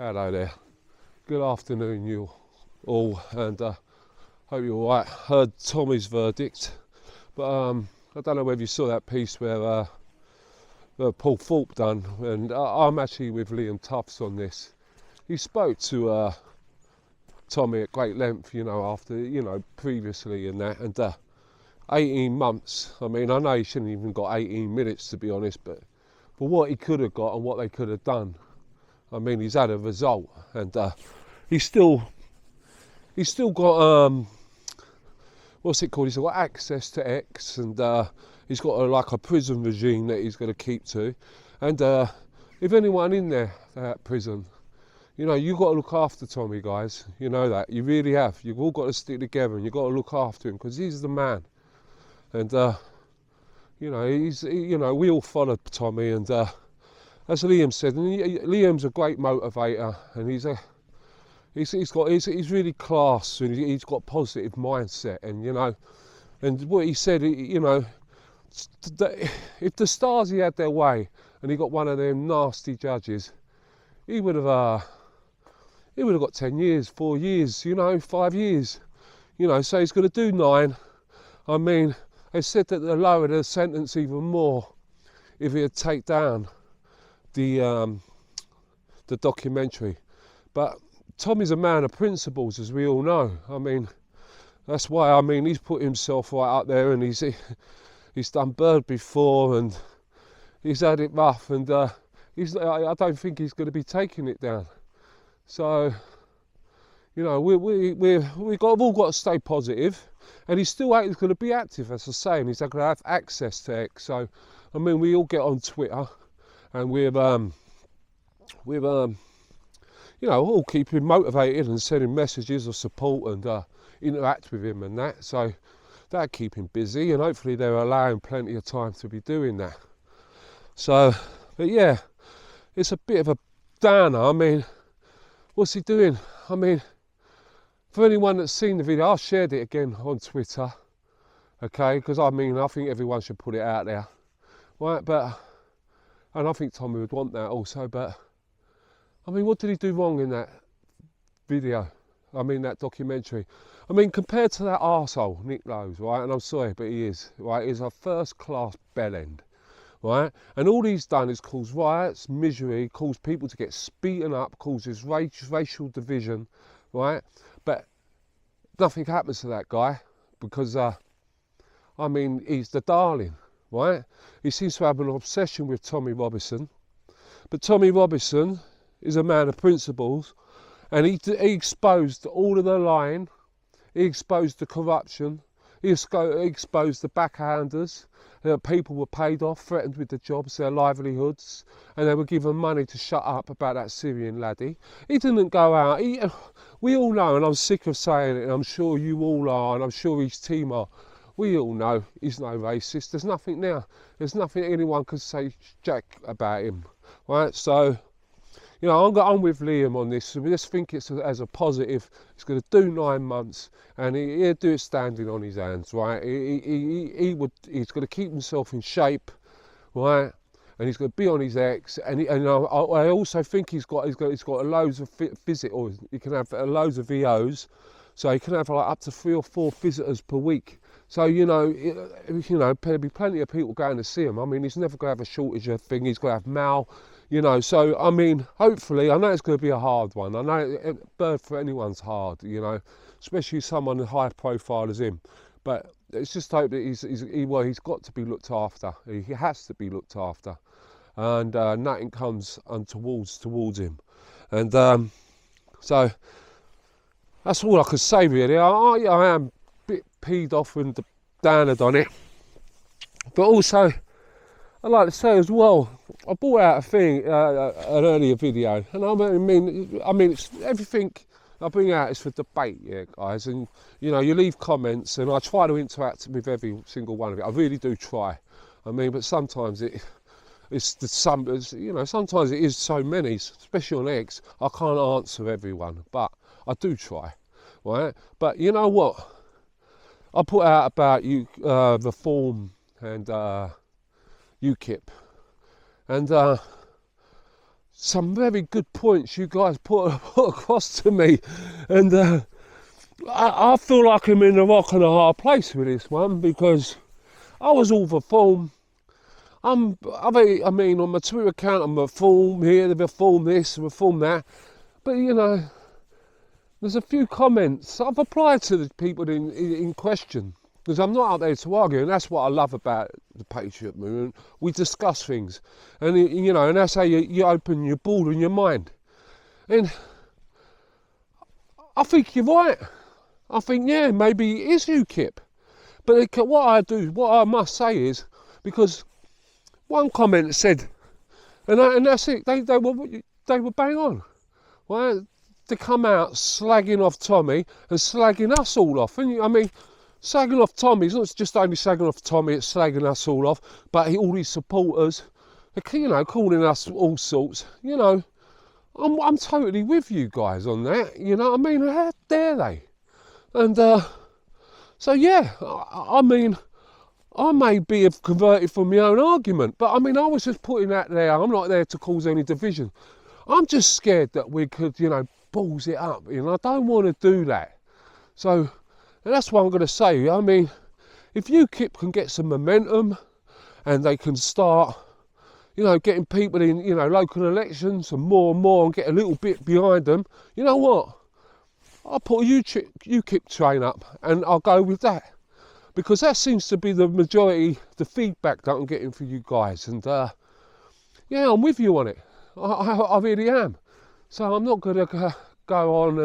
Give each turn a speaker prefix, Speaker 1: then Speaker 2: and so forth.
Speaker 1: Hello there. Good afternoon, you all, and hope you're all right. Heard Tommy's verdict, but I don't know whether you saw that piece where Paul Thorpe done, and I'm actually with Liam Tufts on this. He spoke to Tommy at great length, after, previously and that, and 18 months. I mean, I know he shouldn't even got 18 minutes, to be honest, but for what he could have got and what they could have done, I mean, he's had a result, and he's still got what's it called? He's got access to X, and he's got like a prison regime that he's going to keep to. And if anyone in there at prison, you've got to look after Tommy, guys. You know that, you really have. You've all got to stick together, and you've got to look after him because he's the man. And we all follow Tommy, and as Liam said, and Liam's a great motivator, and he's really class, and he's got positive mindset, and what he said, if the Stars had their way and he got one of them nasty judges, he would have got 10 years, 4 years, 5 years, so he's going to do 9. I mean, they said that they lowered the sentence even more if he had take down the documentary. But Tommy's a man of principles, as we all know. I mean, that's why, he's put himself right up there, and he's done Bird before, and he's had it rough, and I don't think he's going to be taking it down. So, we've all got to stay positive, and he's going to be active, as I say, and he's going to have access to X. So, we all get on Twitter, and we've all keep him motivated and sending messages of support and interact with him and that. So that'll keep him busy, and hopefully they're allowing plenty of time to be doing that. So, but yeah, it's a bit of a downer. I mean, what's he doing? I mean, for anyone that's seen the video, I shared it again on Twitter, okay, because I think everyone should put it out there, right? And I think Tommy would want that also, but what did he do wrong in that video? That documentary. Compared to that arsehole, Nick Lowe's, right? And I'm sorry, but he is, right? He's a first-class bellend, right? And all he's done is cause riots, misery, cause people to get beaten up, causes racial division, right? But nothing happens to that guy because, he's the darling, right? He seems to have an obsession with Tommy Robinson, but Tommy Robinson is a man of principles, and he exposed all of the lying, he exposed the corruption, he exposed the backhanders, people were paid off, threatened with the jobs, their livelihoods, and they were given money to shut up about that Syrian laddie. He didn't go out, we all know, and I'm sick of saying it, and I'm sure you all are, and I'm sure his team are, we all know he's no racist. There's nothing there. There's nothing anyone could say jack about him, right? So, I'm with Liam on this. So we just think it's as a positive. He's going to do 9 months, and he'll do it standing on his hands, right? He's going to keep himself in shape, right? And he's going to be on his X. And I also think he's got loads of visit, or he can have loads of VOs, so he can have like up to 3 or 4 visitors per week. So, there'll be plenty of people going to see him. He's never going to have a shortage of thing. He's going to have Mal, So, hopefully, I know it's going to be a hard one. I know Bird for anyone's hard, especially someone as high profile as him. But it's just hope that he's got to be looked after. He has to be looked after. And nothing comes towards him. And so, that's all I could say, really. I am bit peed off and downed on it, but also I'd like to say as well, I brought out a thing, an earlier video, and it's everything I bring out is for debate, yeah, guys, and you leave comments, and I try to interact with every single one of it. I really do try. But sometimes sometimes it is so many, especially on X, I can't answer everyone, but I do try, right? But you know what? I put out about reform and UKIP, and some very good points you guys put across to me, and I feel like I'm in a rock and a hard place with this one, because I was all for form. I mean, on my Twitter account, I'm a form here, they've a form this, they've a form that, but you know, there's a few comments. I've replied to the people in question, because I'm not out there to argue, and that's what I love about the Patriot movement. We discuss things, and you know, and that's how you open your ball and your mind. And I think you're right. I think, yeah, maybe it is UKIP. But what I must say is, because one comment said, and that's it, they were bang on, right? To come out slagging off Tommy and slagging us all off. And I mean, slagging off Tommy is not just only slagging off Tommy, it's slagging us all off, but all his supporters, you know, calling us all sorts. You know, I'm totally with you guys on that. You know what I mean? How dare they? And so yeah, I mean, I may be converted from my own argument, but I mean, I was just putting that there. I'm not there to cause any division. I'm just scared that we could, you know, balls it up. You know, I don't want to do that. So, and that's what I'm going to say. I mean, if UKIP can get some momentum and they can start, you know, getting people in, you know, local elections and more and get a little bit behind them, you know what? I'll put a UKIP train up and I'll go with that. Because that seems to be the majority, the feedback that I'm getting from you guys. And yeah, I'm with you on it. I really am. So I'm not going to go on